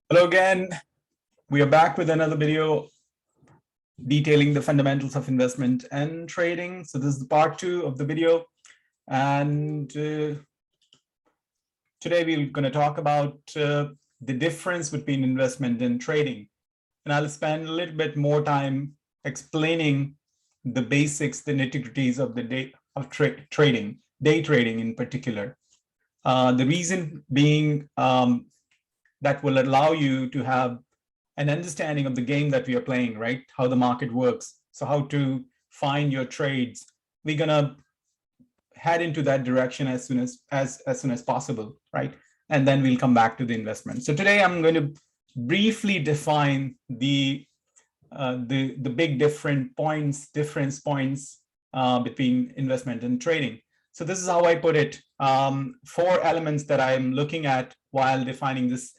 Hello again. We are back with another video detailing the fundamentals of investment and trading. So this is the part 2 of the video. And today we're going to talk about the difference between investment and trading. And I'll spend a little bit more time explaining the basics, the nitty-gritties of the day of trading, day trading in particular. The reason being that will allow you to have an understanding of the game that we are playing, right? How the market works. So how to find your trades. We're gonna head into that direction as soon as possible, right? And then we'll come back to the investment. So today I'm going to briefly define the big difference points between investment and trading. So this is how I put it. 4 elements that I'm looking at while defining this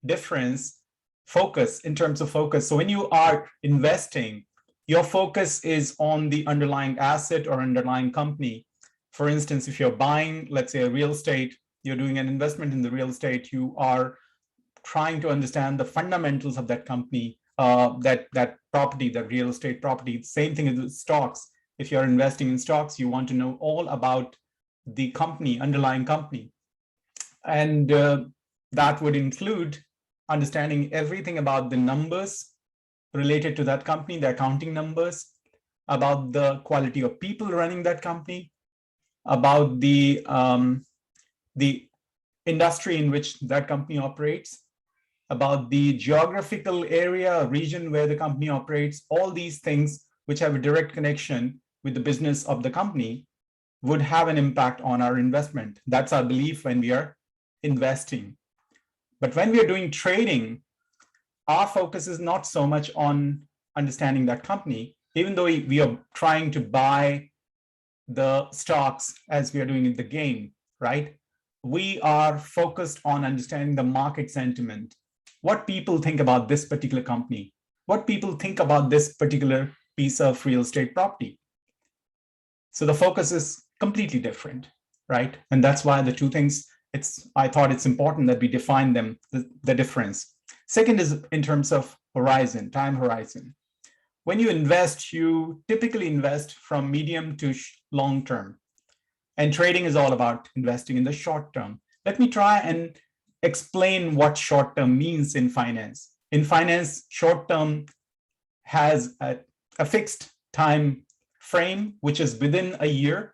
difference. Focus, in terms of focus. So when you are investing, your focus is on the underlying asset or underlying company. For instance, if you're buying, let's say, a real estate, you're doing an investment in the real estate, you are trying to understand the fundamentals of that company, that property, that real estate property. Same thing with stocks. If you're investing in stocks, you want to know all about the company, underlying company. And that would include understanding everything about the numbers related to that company, the accounting numbers, about the quality of people running that company, about the industry in which that company operates, about the geographical area, region where the company operates. All these things which have a direct connection with the business of the company would have an impact on our investment. That's our belief when we are investing. But when we are doing trading, our focus is not so much on understanding that company, even though we are trying to buy the stocks as we are doing in the game, right? We are focused on understanding the market sentiment, what people think about this particular company, what people think about this particular piece of real estate property. So the focus is completely different, right? And that's why the two things, I thought it's important that we define them, the difference. Second is in terms of horizon, time horizon. When you invest, you typically invest from medium to long term. And trading is all about investing in the short term. Let me try and explain what short term means in finance. In finance, short term has a fixed time frame, which is within a year.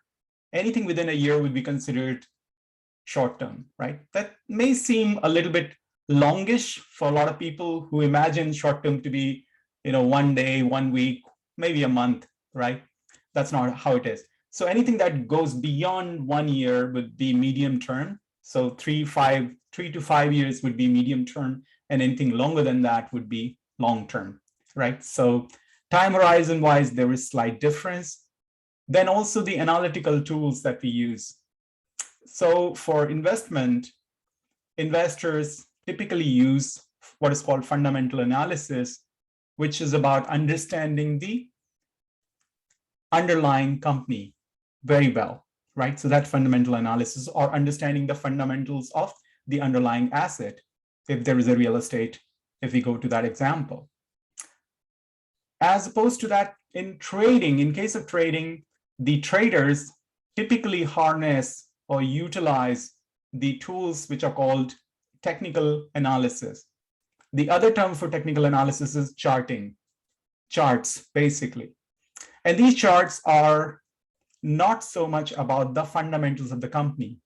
Anything within a year would be considered short term, right? That may seem a little bit longish for a lot of people who imagine short term to be, 1 day, 1 week, maybe a month, right? That's not how it is. So anything that goes beyond 1 year would be medium term. So 3 to 5 years would be medium term, and anything longer than that would be long term, right? So time horizon wise, there is slight difference. Then also the analytical tools that we use. So for investment, investors typically use what is called fundamental analysis, which is about understanding the underlying company very well, right? So that fundamental analysis, or understanding the fundamentals of the underlying asset, if there is a real estate, if we go to that example. As opposed to that, in trading, in case of trading, the traders typically harness or utilize the tools which are called technical analysis. The other term for technical analysis is charting, charts, basically. And these charts are not so much about the fundamentals of the company.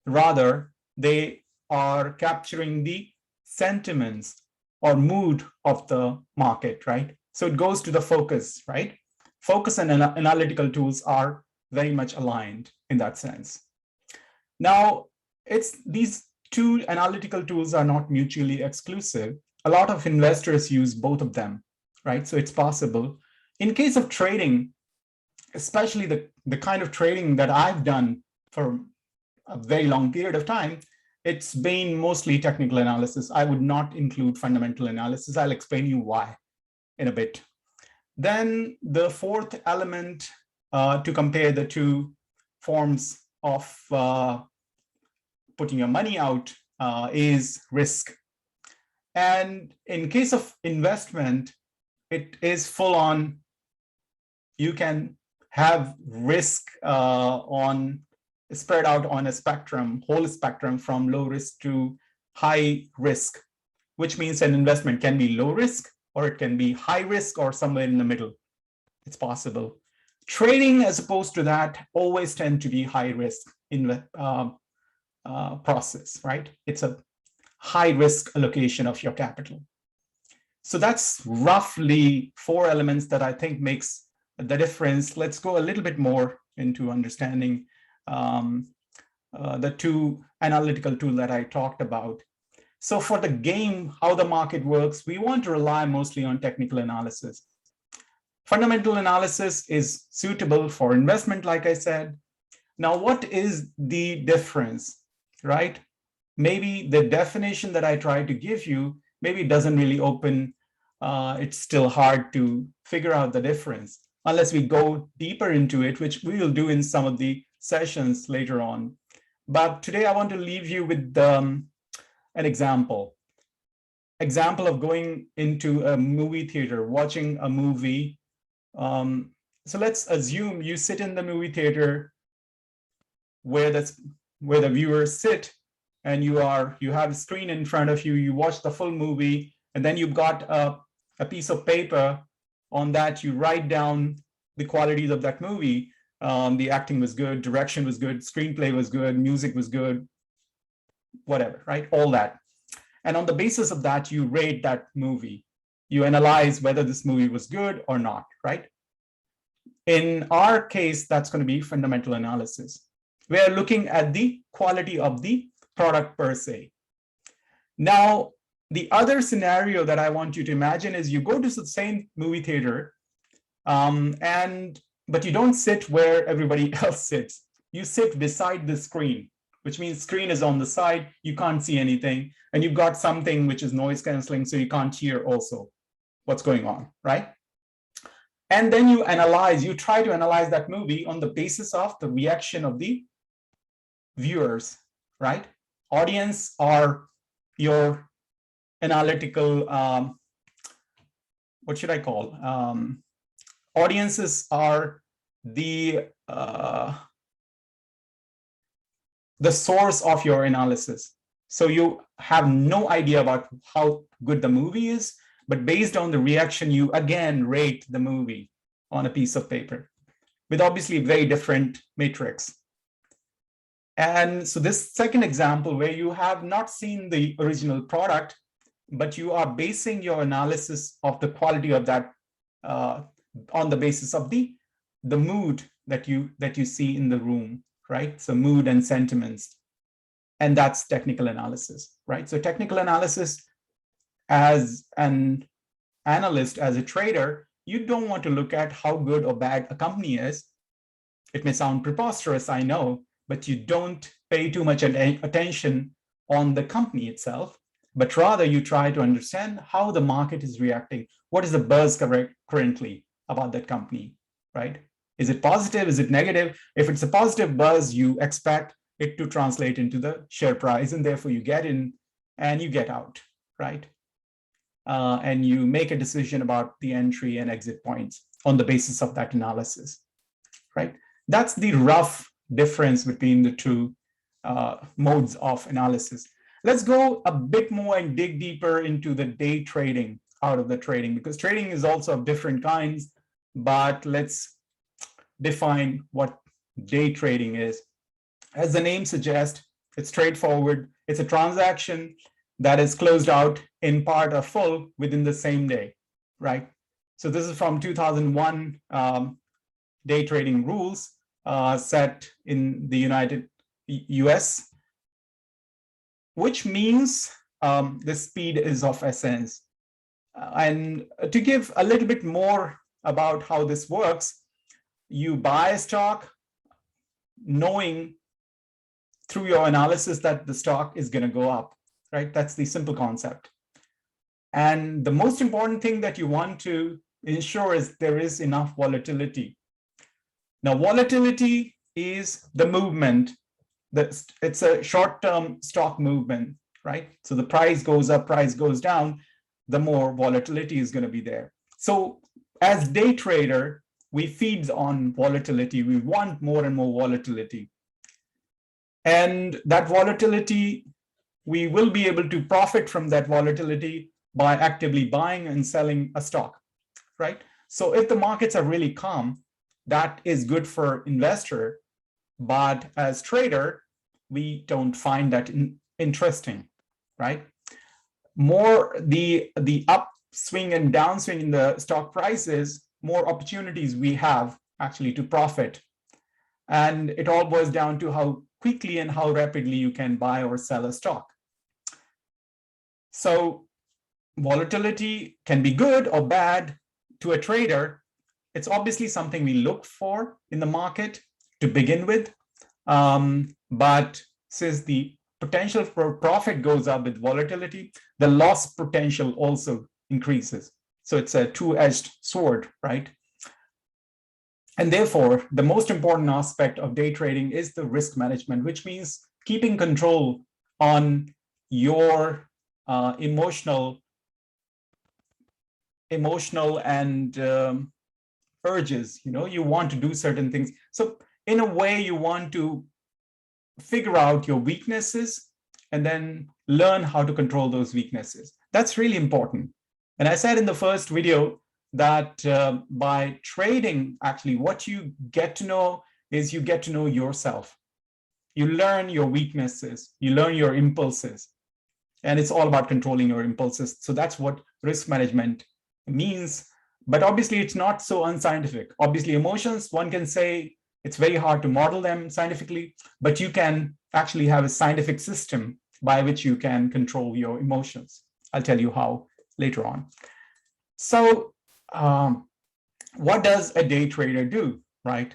Rather, they are capturing the sentiments or mood of the market, right? So it goes to the focus, right? Focus and analytical tools are very much aligned in that sense. Now, these two analytical tools are not mutually exclusive. A lot of investors use both of them, right? So it's possible. In case of trading, especially the kind of trading that I've done for a very long period of time, it's been mostly technical analysis. I would not include fundamental analysis. I'll explain you why in a bit. Then the fourth element to compare the two forms of putting your money out is risk. And in case of investment, it is full on. You can have risk on spread out on a spectrum, whole spectrum from low risk to high risk, which means an investment can be low risk or it can be high risk or somewhere in the middle. It's possible. Trading, as opposed to that, always tend to be high risk in process, right? It's a high risk allocation of your capital. So that's roughly 4 elements that I think makes the difference. Let's go a little bit more into understanding the 2 analytical tools that I talked about. So for the game, how the market works, we want to rely mostly on technical analysis. Fundamental analysis is suitable for investment, like I said. Now, what is the difference, right? Maybe the definition that I tried to give you, maybe it doesn't really open. It's still hard to figure out the difference unless we go deeper into it, which we will do in some of the sessions later on. But today I want to leave you with an example of going into a movie theater, watching a movie. So let's assume you sit in the movie theater where the viewers sit, and you have a screen in front of you, you watch the full movie, and then you've got a piece of paper. On that, you write down the qualities of that movie. The acting was good, direction was good, screenplay was good, music was good, whatever, right? All that. And on the basis of that, you rate that movie. You analyze whether this movie was good or not, right? In our case, that's going to be fundamental analysis. We are looking at the quality of the product per se. Now, the other scenario that I want you to imagine is you go to the same movie theater, but you don't sit where everybody else sits. You sit beside the screen, which means screen is on the side, you can't see anything, and you've got something which is noise canceling, so you can't hear also what's going on, right? And then you try to analyze that movie on the basis of the reaction of the viewers, right? Audience are your analytical, what should I call? Audiences are the source of your analysis. So you have no idea about how good the movie is, but based on the reaction, you again rate the movie on a piece of paper with obviously very different matrix. And so this second example where you have not seen the original product, but you are basing your analysis of the quality of that on the basis of the mood that you see in the room, right? So mood and sentiments. And that's technical analysis, right? So technical analysis, as an analyst, as a trader, you don't want to look at how good or bad a company is. It may sound preposterous, I know, but you don't pay too much attention on the company itself, but rather you try to understand how the market is reacting. What is the buzz currently about that company, right? Is it positive? Is it negative? If it's a positive buzz, you expect it to translate into the share price, and therefore you get in and you get out, right? And you make a decision about the entry and exit points on the basis of that analysis, right? That's the rough difference between the 2 modes of analysis. Let's go a bit more and dig deeper into the day trading out of the trading, because trading is also of different kinds, but let's define what day trading is. As the name suggests, it's straightforward. It's a transaction that is closed out in part or full within the same day, right? So this is from 2001 day trading rules set in the US, which means the speed is of essence. And to give a little bit more about how this works, you buy a stock knowing through your analysis that the stock is going to go up, right? That's the simple concept. And the most important thing that you want to ensure is there is enough volatility. Now, volatility is the movement. It's a short-term stock movement. right? So the price goes up, price goes down, the more volatility is going to be there. So as day trader, we feed on volatility. We want more and more volatility. And that volatility, we will be able to profit from that volatility by actively buying and selling a stock, right? So if the markets are really calm, that is good for investor, but as trader, we don't find that interesting, right? More the upswing and downswing in the stock prices, more opportunities we have actually to profit. And it all boils down to how quickly and how rapidly you can buy or sell a stock. So volatility can be good or bad to a trader. It's obviously something we look for in the market to begin with. But since the potential for profit goes up with volatility, the loss potential also increases. So it's a two-edged sword, right? And therefore, the most important aspect of day trading is the risk management, which means keeping control on your emotional and urges. You want to do certain things. So in a way, you want to figure out your weaknesses and then learn how to control those weaknesses. That's really important. And I said in the first video that by trading, actually, what you get to know is you get to know yourself. You learn your weaknesses, you learn your impulses, and it's all about controlling your impulses. So that's what risk management means. But obviously, it's not so unscientific. Obviously, emotions, one can say it's very hard to model them scientifically, but you can actually have a scientific system by which you can control your emotions. I'll tell you how later on. So what does a day trader do, right?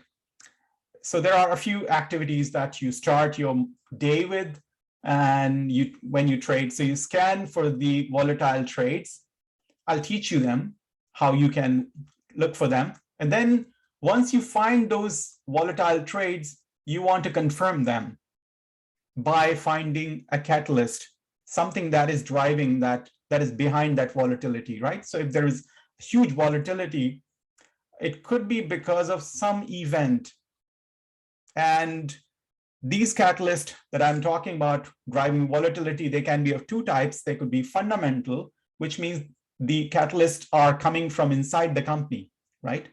So there are a few activities that you start your day with, and when you trade. So you scan for the volatile trades. I'll teach you them, how you can look for them. And then once you find those volatile trades, you want to confirm them by finding a catalyst, something that is driving that is behind that volatility, right? So if there is huge volatility, it could be because of some event. And these catalysts that I'm talking about driving volatility, they can be of two types. They could be fundamental, which means the catalysts are coming from inside the company, right?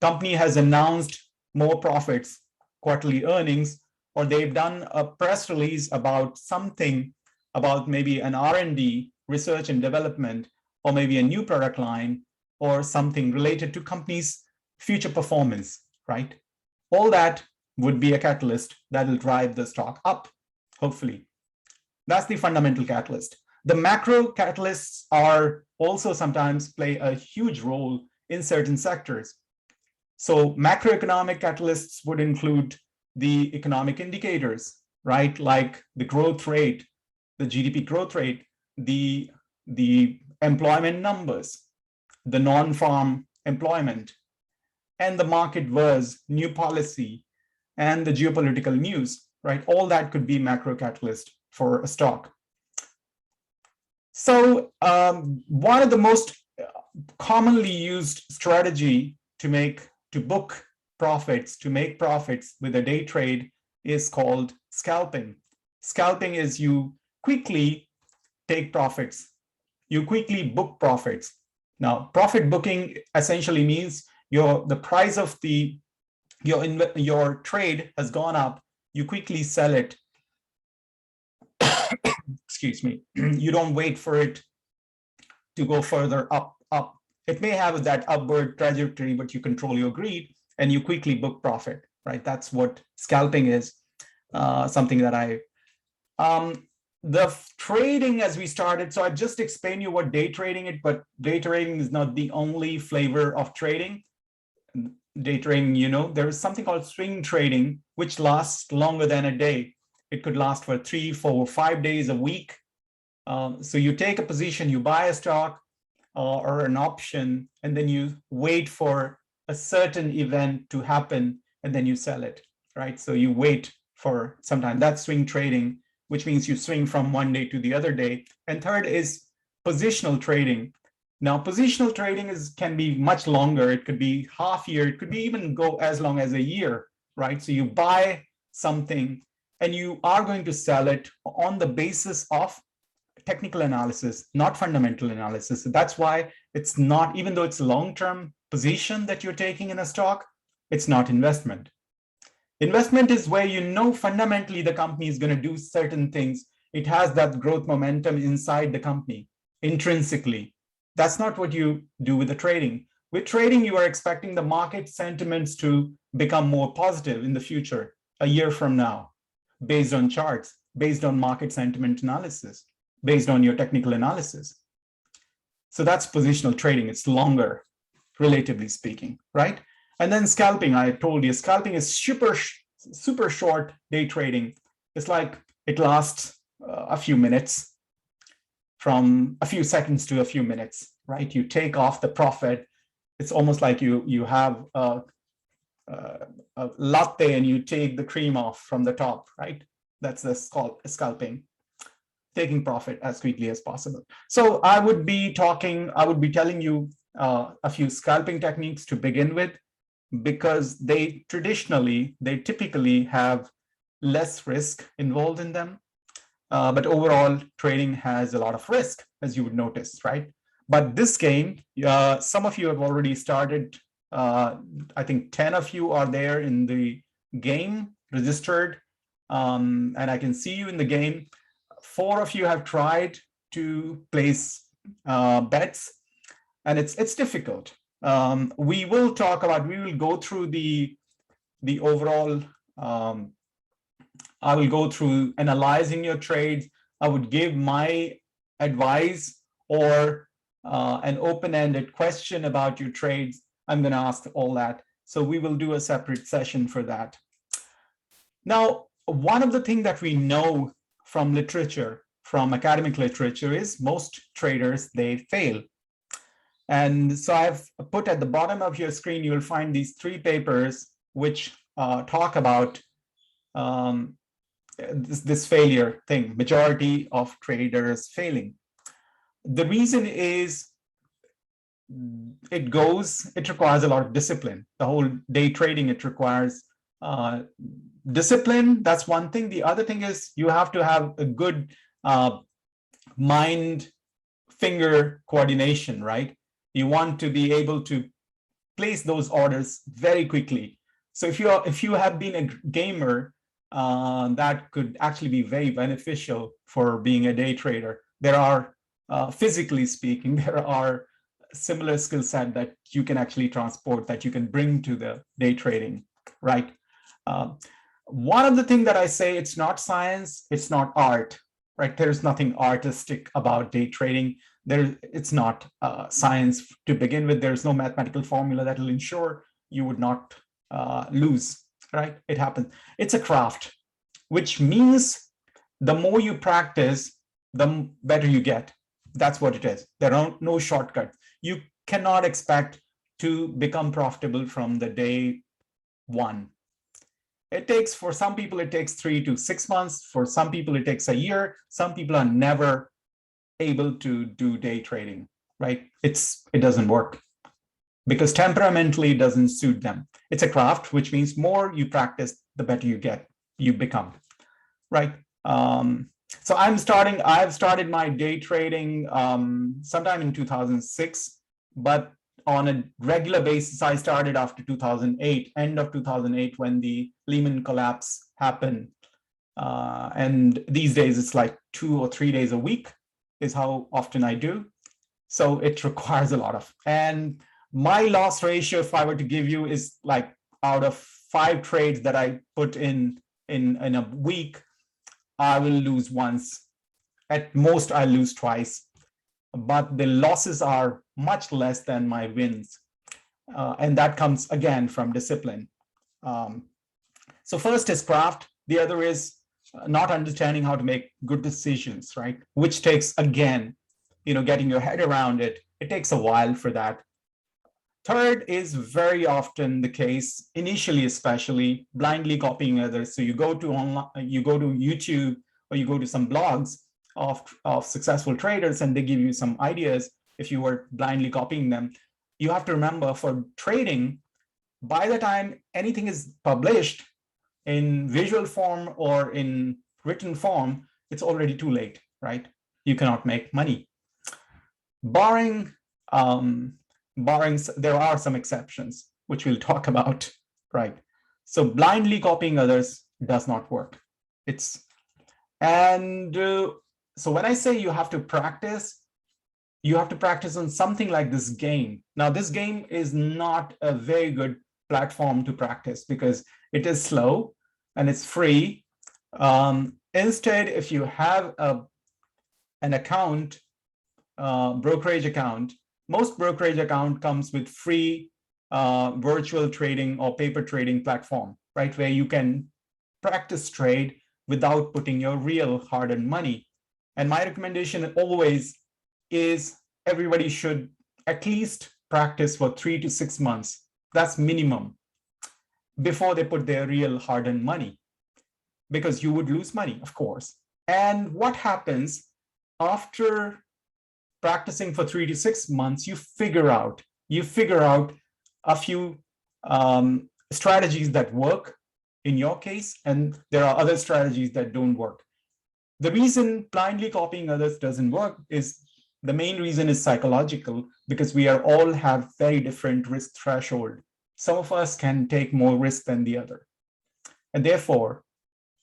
Company has announced more profits, quarterly earnings, or they've done a press release about something, about maybe an R&D, research and development, or maybe a new product line, or something related to company's future performance, right? All that would be a catalyst that will drive the stock up, hopefully. That's the fundamental catalyst. The macro catalysts are also sometimes play a huge role in certain sectors. So macroeconomic catalysts would include the economic indicators, right? Like the growth rate, the GDP growth rate, the employment numbers, the non-farm employment, and the market was new policy, and the geopolitical news, right? All that could be macro catalyst for a stock. So one of the most commonly used strategy to make profits with a day trade is called scalping. Scalping is you quickly take profits. You quickly book profits. Now, profit booking essentially means the price of your trade has gone up. You quickly sell it. Excuse me. You don't wait for it to go further up. It may have that upward trajectory, but you control your greed and you quickly book profit, right? That's what scalping is. Something that the trading as we started. So I just explained you what day trading is, but day trading is not the only flavor of trading. Day trading, there is something called swing trading, which lasts longer than a day. It could last for 3, 4, 5 days, a week. So you take a position, you buy a stock or an option, and then you wait for a certain event to happen, and then you sell it, right? So you wait for some time. That's swing trading, which means you swing from one day to the other day. And third is positional trading. Now, positional trading can be much longer. It could be half year. It could be even go as long as a year, right? So you buy something and you are going to sell it on the basis of technical analysis, not fundamental analysis. So that's why it's not, even though it's a long-term position that you're taking in a stock, it's not investment. Investment is where you know fundamentally the company is going to do certain things. It has that growth momentum inside the company intrinsically. That's not what you do with the trading. With trading, you are expecting the market sentiments to become more positive in the future, a year from now, based on charts, based on market sentiment analysis, based on your technical analysis. So that's positional trading. It's longer, relatively speaking, right? And then scalping, I told you, scalping is super short day trading. It's like it lasts a few minutes, from a few seconds to a few minutes, right? You take off the profit. It's almost like you have a latte and you take the cream off from the top, right? That's the scalping, taking profit as quickly as possible. So I would be telling you a few scalping techniques to begin with, because they typically have less risk involved in them. But overall, trading has a lot of risk, as you would notice, right? But this game, some of you have already started. I think 10 of you are there in the game, registered, and I can see you in the game. 4 of you have tried to place bets, and it's difficult. We will go through the overall. I will go through analyzing your trades. I would give my advice or an open-ended question about your trades. I'm going to ask all that. So we will do a separate session for that. Now, one of the things that we know from literature, from academic literature, is most traders, they fail. And so I've put at the bottom of your screen, you'll find these 3 papers which talk about this failure thing, majority of traders failing. The reason is it requires a lot of discipline. The whole day trading, it requires discipline. That's one thing. The other thing is you have to have a good mind-finger coordination, right? You want to be able to place those orders very quickly. So if you have been a gamer, that could actually be very beneficial for being a day trader. There are, physically speaking, there are similar skill set that you can actually transport, that you can bring to the day trading, right? One of the things that I say, it's not science, it's not art, right? There's nothing artistic about day trading. It's not science to begin with. There's no mathematical formula that will ensure you would not lose, right? It happens. It's a craft, which means the more you practice, the better you get. That's what it is. There are no shortcuts. You cannot expect to become profitable from the day one. For some people, it takes 3 to 6 months. For some people, it takes a year. Some people are never able to do day trading, right? It doesn't work because temperamentally it doesn't suit them. It's a craft, which means more you practice, the better you become, right? So I've started my day trading sometime in 2006, but on a regular basis, I started after 2008, end of 2008, when the Lehman collapse happened. And these days it's like 2 or 3 days a week is how often I do. So it requires a lot of, and my loss ratio, if I were to give you, is like out of 5 trades that I put in a week, I will lose once. At most, I lose twice. But the losses are much less than my wins. And that comes, again, from discipline. So first is craft. The other is not understanding how to make good decisions, right? Which takes, again, getting your head around it. It takes a while for that. Third is very often the case, initially especially, blindly copying others. So you go to YouTube or you go to some blogs of successful traders and they give you some ideas, if you were blindly copying them, you have to remember for trading, by the time anything is published in visual form or in written form, it's already too late, right? You cannot make money. Barring, there are some exceptions, which we'll talk about, right? So blindly copying others does not work. So when I say you have to practice on something like this game. Now, this game is not a very good platform to practice because it is slow and it's free. Instead, if you have an account, brokerage account, most brokerage account comes with free virtual trading or paper trading platform, right? Where you can practice trade without putting your real hard-earned money. And my recommendation always is everybody should at least practice for 3 to 6 months. That's minimum before they put their real hard-earned money, because you would lose money, of course. And what happens after practicing for 3 to 6 months, you figure out a few strategies that work in your case, and there are other strategies that don't work. The reason blindly copying others doesn't work is the main reason is psychological, because we are all have very different risk threshold. Some of us can take more risk than the other. And therefore,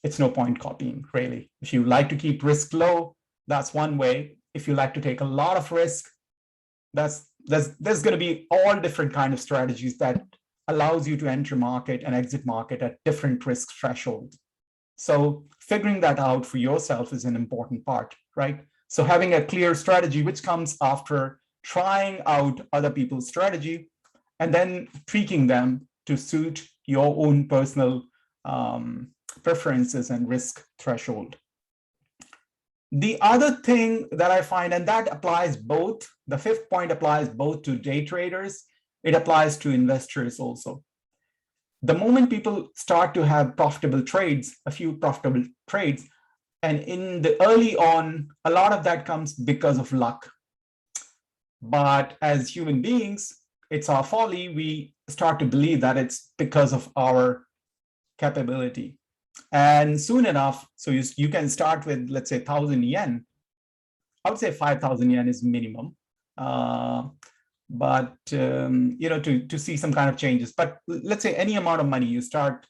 it's no point copying, really. If you like to keep risk low, that's one way. If you like to take a lot of risk, there's going to be all different kind of strategies that allows you to enter market and exit market at different risk thresholds. So figuring that out for yourself is an important part, right? So having a clear strategy, which comes after trying out other people's strategy and then tweaking them to suit your own personal preferences and risk threshold. The other thing that I find, and that applies both, the fifth point applies both to day traders, it applies to investors also. The moment people start to have profitable trades, a few profitable trades, and in the early on, a lot of that comes because of luck. But as human beings, it's our folly. We start to believe that it's because of our capability. And soon enough, so you can start with, let's say, 1,000 yen. I would say 5,000 yen is minimum. But to see some kind of changes. But let's say any amount of money you start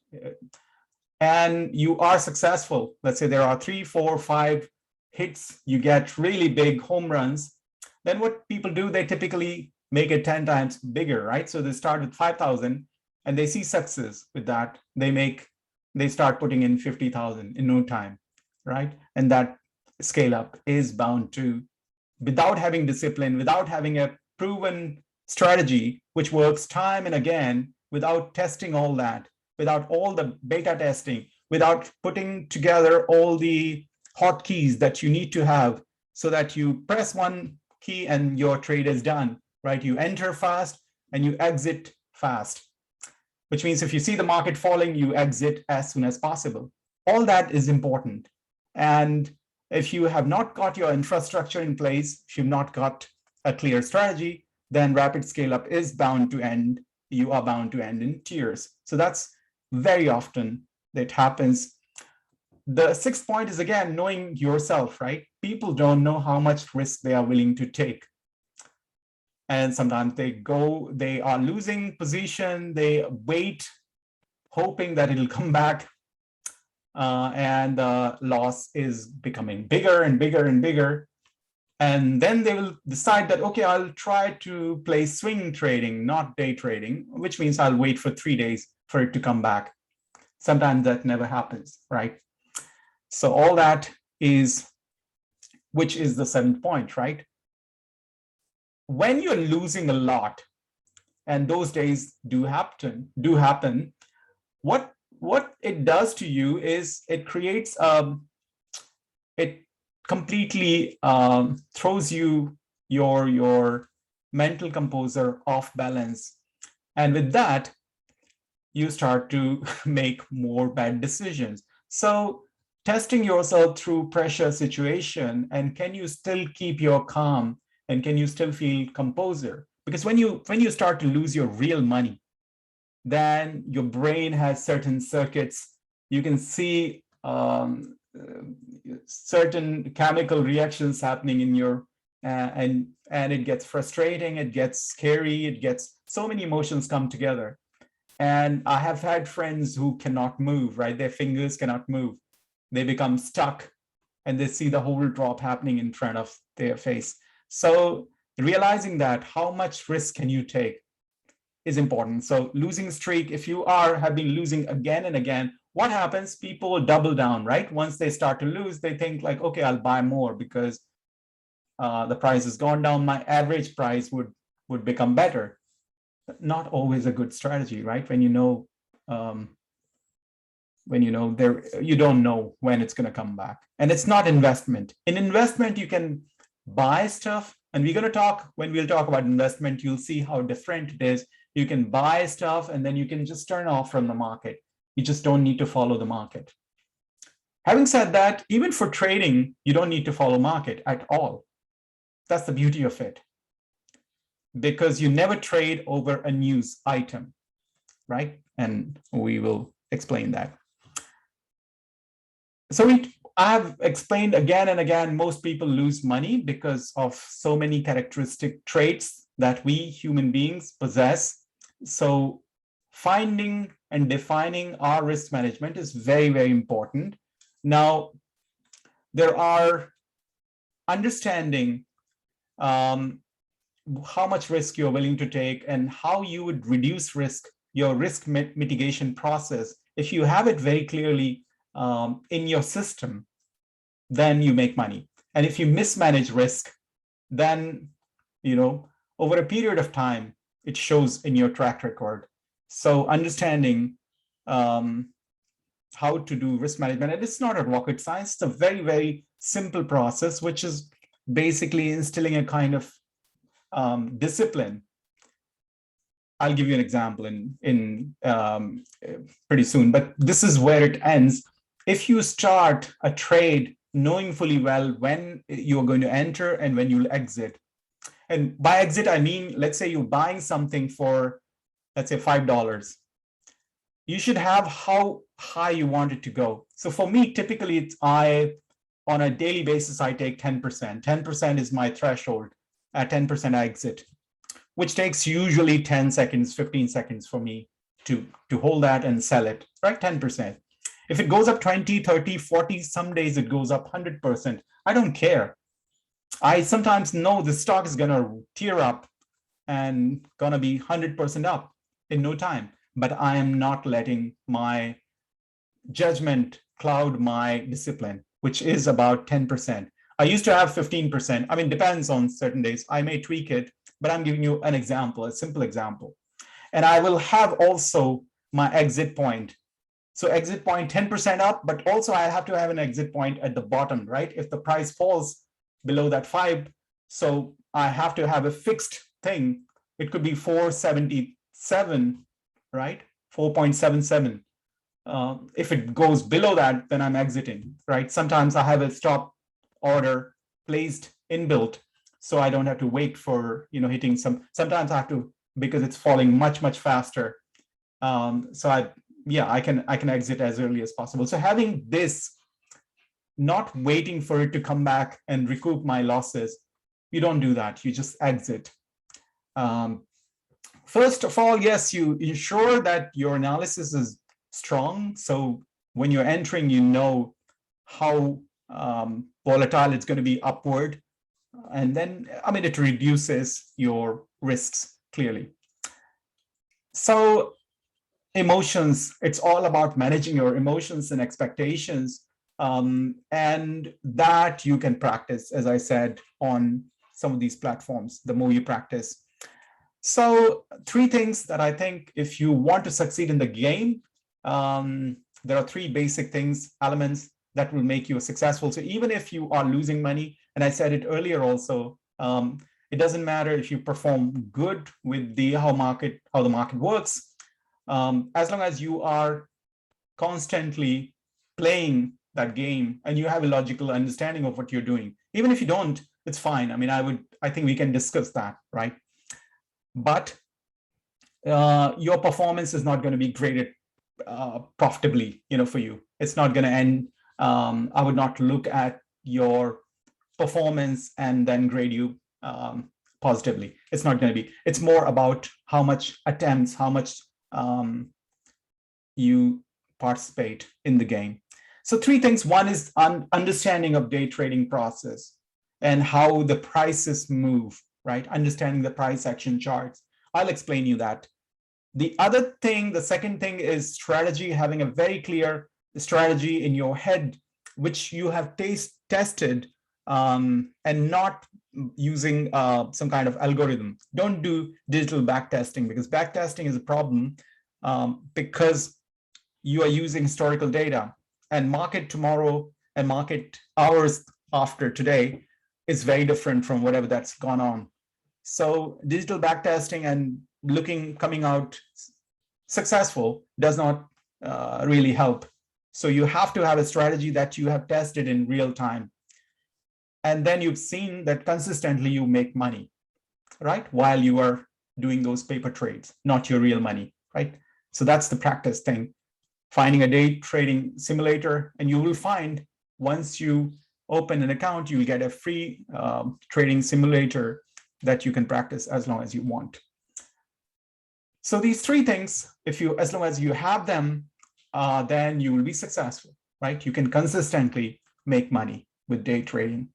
and you are successful. Let's say there are 3, 4, 5 hits, you get really big home runs. Then what people do, they typically make it 10 times bigger, right? So they start with 5,000 and they see success with that. They start putting in 50,000 in no time, right? And that scale up is bound to, without having discipline, without having a proven strategy, which works time and again, without testing all that, without all the beta testing, without putting together all the hotkeys that you need to have so that you press one key and your trade is done, right? You enter fast and you exit fast, which means if you see the market falling, you exit as soon as possible. All that is important. And if you have not got your infrastructure in place, if you've not got a clear strategy, then rapid scale up is bound to end. You are bound to end in tears. So that's very often that happens. The sixth point is, again, knowing yourself, right? People don't know how much risk they are willing to take. And sometimes they are losing position, they wait, hoping that it'll come back. And the loss is becoming bigger and bigger and bigger. And then they will decide that, okay, I'll try to play swing trading, not day trading, which means I'll wait for 3 days for it to come back. Sometimes that never happens, right? So all that is, which is the seventh point, right? When you're losing a lot, and those days do happen, what it does to you is it creates, it completely throws your mental composure off balance. And with that, you start to make more bad decisions. So testing yourself through pressure situation, and can you still keep your calm, and can you still feel composure? Because when you start to lose your real money, then your brain has certain circuits. You can see certain chemical reactions happening in your and it gets frustrating, it gets scary, it gets so many emotions come together. And I have had friends who cannot move, right? Their fingers cannot move. They become stuck and they see the whole drop happening in front of their face. So realizing that how much risk can you take is important. So losing streak, if you have been losing again and again, what happens? People double down, right? Once they start to lose, they think like, okay, I'll buy more because the price has gone down. My average price would become better. Not always a good strategy, right? When you know there, you don't know when it's going to come back. And it's not investment. In investment, you can buy stuff, and we're going to talk, when we'll talk about investment, you'll see how different it is. You can buy stuff and then you can just turn off from the market. You just don't need to follow the market. Having said that, even for trading, you don't need to follow market at all. That's the beauty of it, because you never trade over a news item, right? And we will explain that. So I have explained again and again, most people lose money because of so many characteristic traits that we human beings possess. So finding and defining our risk management is very, very important. Now, there are understanding how much risk you're willing to take and how you would reduce risk, your risk mitigation process. If you have it very clearly in your system, then you make money. And if you mismanage risk, then, over a period of time, it shows in your track record. So understanding how to do risk management, and it's not a rocket science, it's a very, very simple process, which is basically instilling a kind of discipline. I'll give you an example in pretty soon, but this is where it ends. If you start a trade knowing fully well when you're going to enter and when you'll exit, and by exit, I mean, let's say you're buying something for, let's say $5. You should have how high you want it to go. So for me, typically, on a daily basis, I take 10%. 10% is my threshold. At 10%, I exit, which takes usually 10 seconds, 15 seconds for me to hold that and sell it, right? 10%. If it goes up 20, 30, 40, some days it goes up 100%. I don't care. I sometimes know the stock is going to tear up and going to be 100% up in no time, but I am not letting my judgment cloud my discipline, which is about 10%. I used to have 15%. I mean, depends on certain days. I may tweak it, but I'm giving you an example, a simple example. And I will have also my exit point. So exit point 10% up, but also I have to have an exit point at the bottom, right? If the price falls below that 5, so I have to have a fixed thing. It could be 477, right? 4.77. If it goes below that, then I'm exiting, right? Sometimes I have a stop order placed inbuilt, so I don't have to wait for hitting sometimes I have to, because it's falling much, much faster. So I can exit as early as possible. So having this, not waiting for it to come back and recoup my losses, you don't do that. You just exit. First of all, yes, you ensure that your analysis is strong. So when you're entering, you know how volatile it's going to be upward. And then, it reduces your risks clearly. So emotions, it's all about managing your emotions and expectations. And that you can practice, as I said, on some of these platforms, the more you practice. So 3 things that I think if you want to succeed in the game, there are 3 basic things, elements that will make you successful. So even if you are losing money, and I said it earlier also, it doesn't matter if you perform good with how the market works, as long as you are constantly playing that game and you have a logical understanding of what you're doing. Even if you don't, it's fine. I mean, I think we can discuss that, right? But your performance is not going to be graded profitably, for you. It's not going to end. I would not look at your performance and then grade you positively. It's not going to be. It's more about how much attempts, how much you participate in the game. So 3 things. One is understanding of day trading process and how the prices move, right? Understanding the price action charts. I'll explain you that. The other thing, the second thing is strategy, having a very clear strategy in your head, which you have tested and not using some kind of algorithm. Don't do digital backtesting, because backtesting is a problem because you are using historical data, and market tomorrow and market hours after today is very different from whatever that's gone on. So digital backtesting and coming out successful does not really help. So you have to have a strategy that you have tested in real time. And then you've seen that consistently you make money, right? While you are doing those paper trades, not your real money, right? So that's the practice thing. Finding a day trading simulator, and you will find once you open an account, you'll get a free trading simulator that you can practice as long as you want. So these 3 things, as long as you have them, then you will be successful, right? You can consistently make money with day trading.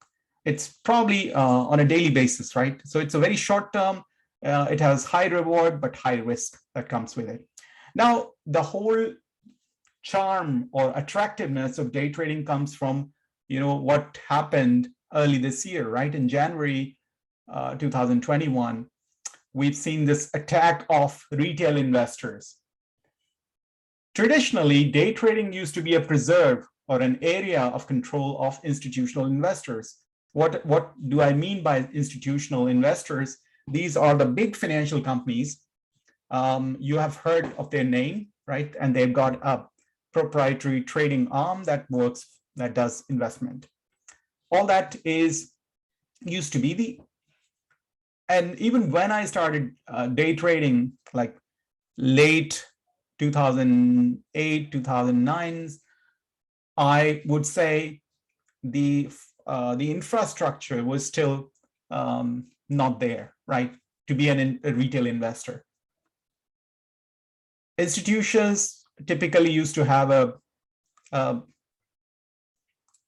It's probably on a daily basis, right? So it's a very short term. It has high reward, but high risk that comes with it. Now, the whole charm or attractiveness of day trading comes from, what happened early this year, right? In January 2021, we've seen this attack of retail investors. Traditionally, day trading used to be a preserve or an area of control of institutional investors. What do I mean by institutional investors? These are the big financial companies. You have heard of their name, right? And they've got a proprietary trading arm that does investment. All that used to be and even when I started day trading, like late 2008, 2009, I would say the infrastructure was still not there, right? To be a retail investor. Institutions typically used to have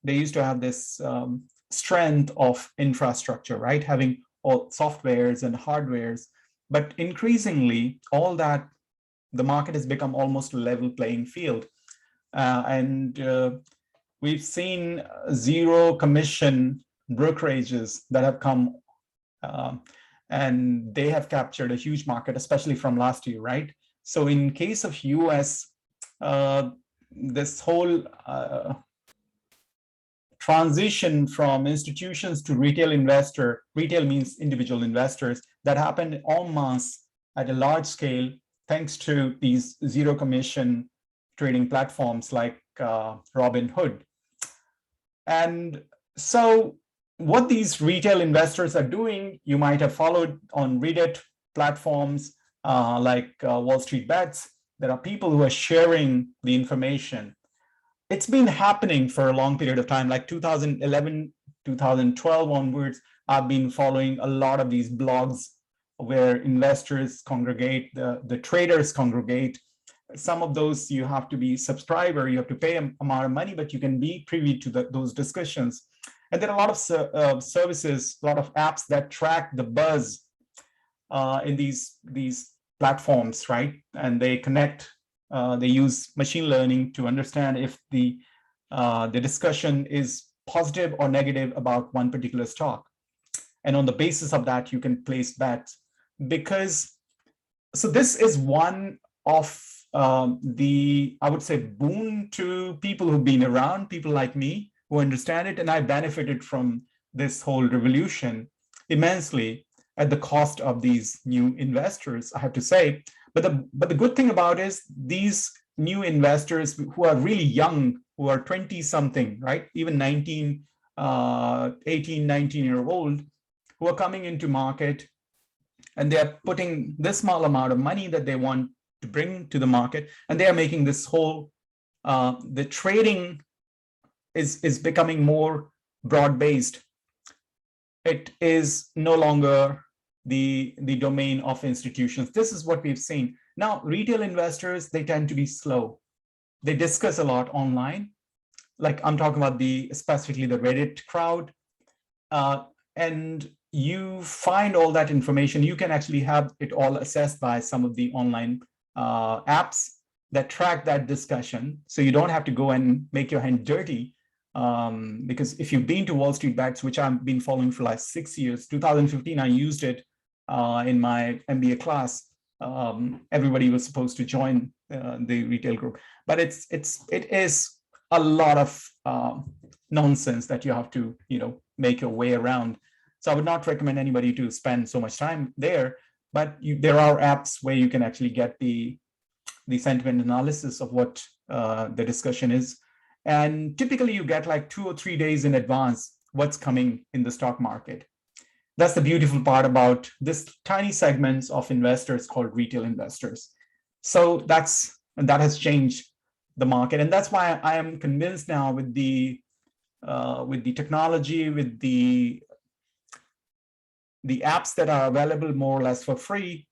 this strength of infrastructure, right? Having all softwares and hardwares, but increasingly all that the market has become almost a level playing field. And we've seen zero commission brokerages that have come and they have captured a huge market, especially from last year, right? So in case of US, this whole transition from institutions to retail means individual investors, that happened en masse at a large scale, thanks to these zero commission trading platforms like Robinhood. And so what these retail investors are doing, you might have followed on Reddit platforms like Wall Street Bets. There are people who are sharing the information. It's been happening for a long period of time, like 2011, 2012 onwards. I've been following a lot of these blogs where investors congregate, the traders congregate. Some of those you have to be subscriber, you have to pay an amount of money, but you can be privy to those discussions. And there are a lot of services, a lot of apps that track the buzz in these platforms, right? And they connect, they use machine learning to understand if the discussion is positive or negative about one particular stock. And on the basis of that, you can place bets. So this is one of I would say, boon to people who've been around, people like me who understand it. And I benefited from this whole revolution immensely at the cost of these new investors, I have to say. But the good thing about it is these new investors who are really young who are 20 something, right? Even 19, 18, 19-year-old who are coming into market, and they're putting this small amount of money that they want to bring to the market, and they are making this whole, the trading is becoming more broad-based. It is no longer the domain of institutions. This is what we've seen. Now, retail investors, they tend to be slow. They discuss a lot online. Like I'm talking about specifically the Reddit crowd. And you find all that information. You can actually have it all assessed by some of the online apps that track that discussion. So you don't have to go and make your hand dirty. Because if you've been to Wall Street Bets, which I've been following for like 6 years, 2015, I used it in my MBA class. Everybody was supposed to join the retail group, but it is a lot of nonsense that you have to, make your way around. So I would not recommend anybody to spend so much time there, but there are apps where you can actually get the sentiment analysis of what the discussion is. And typically you get like 2 or 3 days in advance what's coming in the stock market. That's the beautiful part about this tiny segments of investors called retail investors. So that has changed the market. And that's why I am convinced now with the technology, with the apps that are available more or less for free,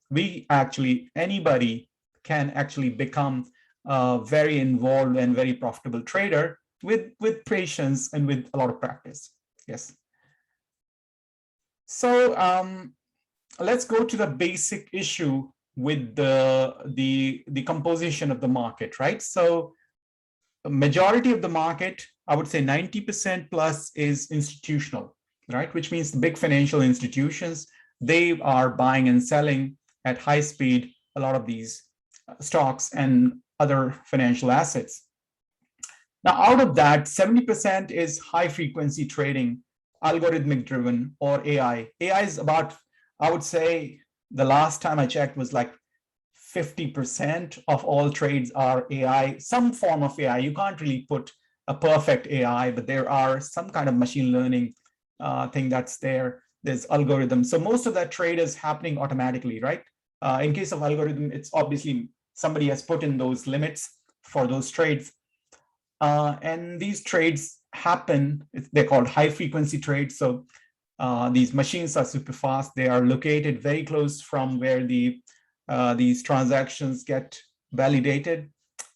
anybody can actually become a very involved and very profitable trader with patience and with a lot of practice. Yes. So let's go to the basic issue with the composition of the market, right? So a majority of the market, I would say 90% plus, is institutional, right? Which means the big financial institutions, they are buying and selling at high speed a lot of these stocks and other financial assets. Now, out of that, 70% is high frequency trading, algorithmic driven, or AI. AI is about, I would say, the last time I checked was like 50% of all trades are AI, some form of AI. You can't really put a perfect AI, but there are some kind of machine learning thing that's there. There's algorithms. So most of that trade is happening automatically, right? In case of algorithm, it's obviously somebody has put in those limits for those trades. And these trades happen, they're called high frequency trades. So these machines are super fast. They are located very close from where these transactions get validated,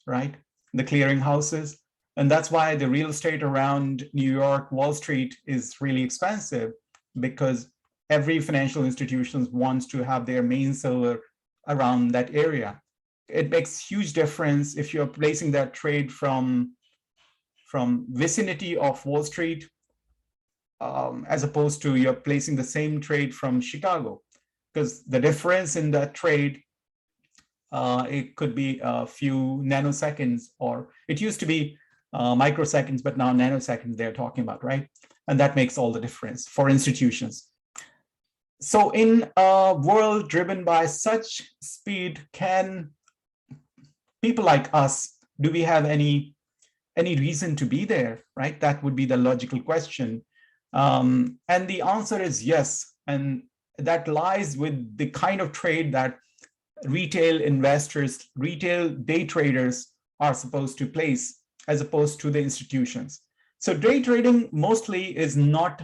right? The clearing houses. And that's why the real estate around New York, Wall Street is really expensive, because every financial institution wants to have their main server around that area. It makes huge difference if you're placing that trade from vicinity of Wall Street, as opposed to you're placing the same trade from Chicago, because the difference in that trade, it could be a few nanoseconds, or it used to be microseconds, but now nanoseconds they're talking about, right? And that makes all the difference for institutions. So in a world driven by such speed, can people like us, do we have any reason to be there, right? That would be the logical question. And the answer is yes. And that lies with the kind of trade that retail investors, retail day traders are supposed to place, as opposed to the institutions. So day trading mostly is not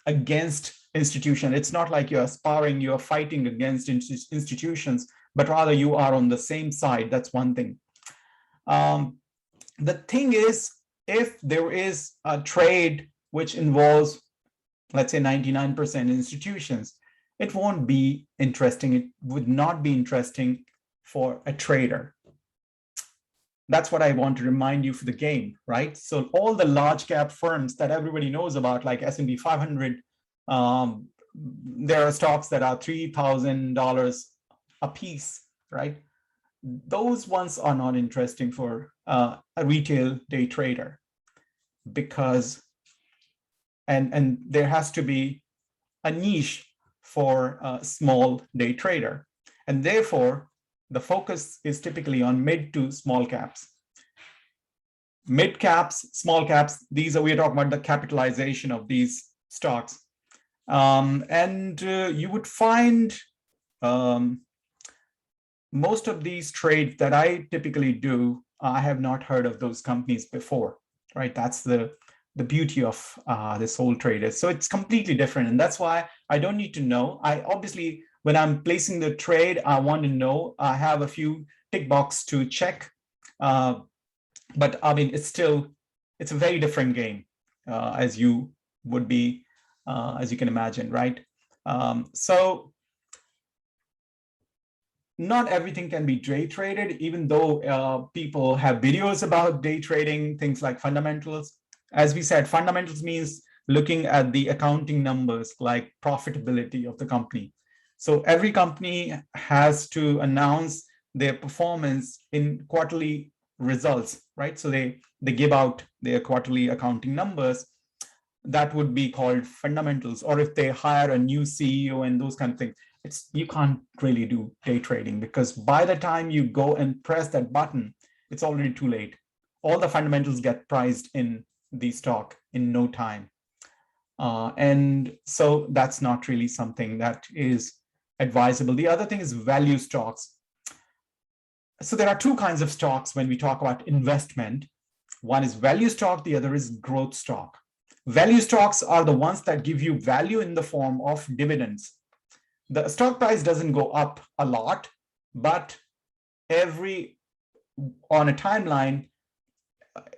against institution. It's not like you're sparring, you're fighting against institutions, but rather you are on the same side. That's one thing. The thing is, if there is a trade which involves, let's say, 99% institutions, it won't be interesting. It would not be interesting for a trader. That's what I want to remind you for the game, right? So all the large cap firms that everybody knows about, like S&P 500, there are stocks that are $3,000 a piece, right? Those ones are not interesting for a retail day trader, because, and there has to be a niche for a small day trader. And therefore, the focus is typically on mid to small caps. mid caps, small caps, we're talking about the capitalization of these stocks. You would find most of these trades that I typically do, I have not heard of those companies before, right? That's the beauty of this whole trade. So it's completely different. And that's why I don't need to know. I obviously, when I'm placing the trade, I want to know. I have a few tick box to check. But I mean, it's a very different game, as you would be, as you can imagine, right? So not everything can be day traded, even though people have videos about day trading, things like fundamentals. As we said, fundamentals means looking at the accounting numbers like profitability of the company. So every company has to announce their performance in quarterly results, right? So they give out their quarterly accounting numbers. That would be called fundamentals. Or if they hire a new CEO and those kind of things, you can't really do day trading, because by the time you go and press that button, it's already too late. All the fundamentals get priced in the stock in no time. And so that's not really something that is advisable. The other thing is value stocks. So there are two kinds of stocks when we talk about investment. One is value stock, the other is growth stock. Value stocks are the ones that give you value in the form of dividends. The stock price doesn't go up a lot, but on a timeline,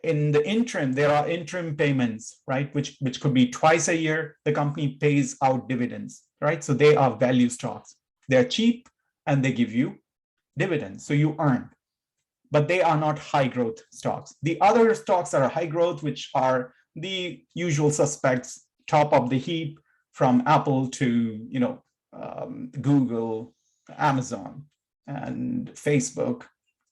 in the interim, there are interim payments, right? Which could be twice a year, the company pays out dividends, right? So they are value stocks. They're cheap and they give you dividends, so you earn. But they are not high growth stocks. The other stocks are high growth, which are the usual suspects, top of the heap, from Apple to Google, Amazon, and Facebook,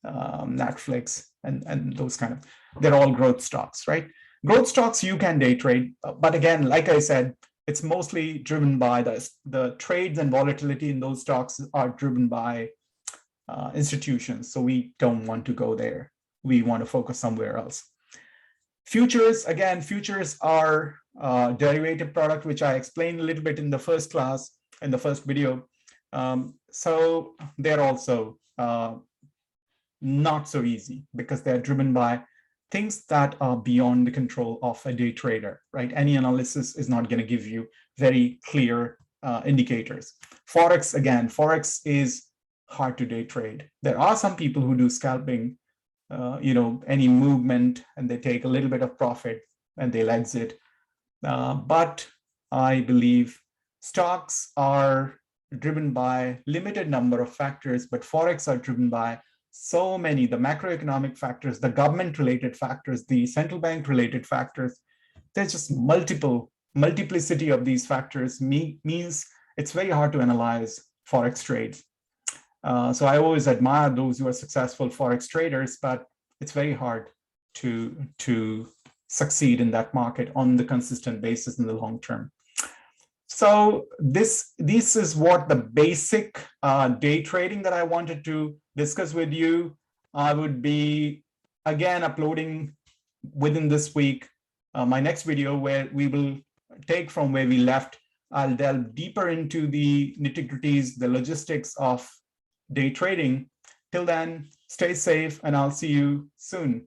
Netflix, and those kind of, they're all growth stocks, right? Growth stocks you can day trade, but again, like I said, it's mostly driven by the trades, and volatility in those stocks are driven by institutions. So we don't want to go there. We want to focus somewhere else. Futures, again, futures are a derivative product, which I explained a little bit in the first class, in the first video. So they're also not so easy, because they're driven by things that are beyond the control of a day trader, right? Any analysis is not going to give you very clear indicators. Forex, again, Forex is hard to day trade. There are some people who do scalping, any movement, and they take a little bit of profit and they'll exit. But I believe stocks are driven by limited number of factors, but Forex are driven by so many, the macroeconomic factors, the government related factors, the central bank related factors. There's just multiplicity of these factors means it's very hard to analyze Forex trades. So I always admire those who are successful Forex traders, but it's very hard to succeed in that market on the consistent basis in the long term. So this is what the basic day trading that I wanted to discuss with you. I would be, again, uploading within this week my next video, where we will take from where we left. I'll delve deeper into the nitty-gritties, the logistics of day trading. Till then, stay safe, and I'll see you soon.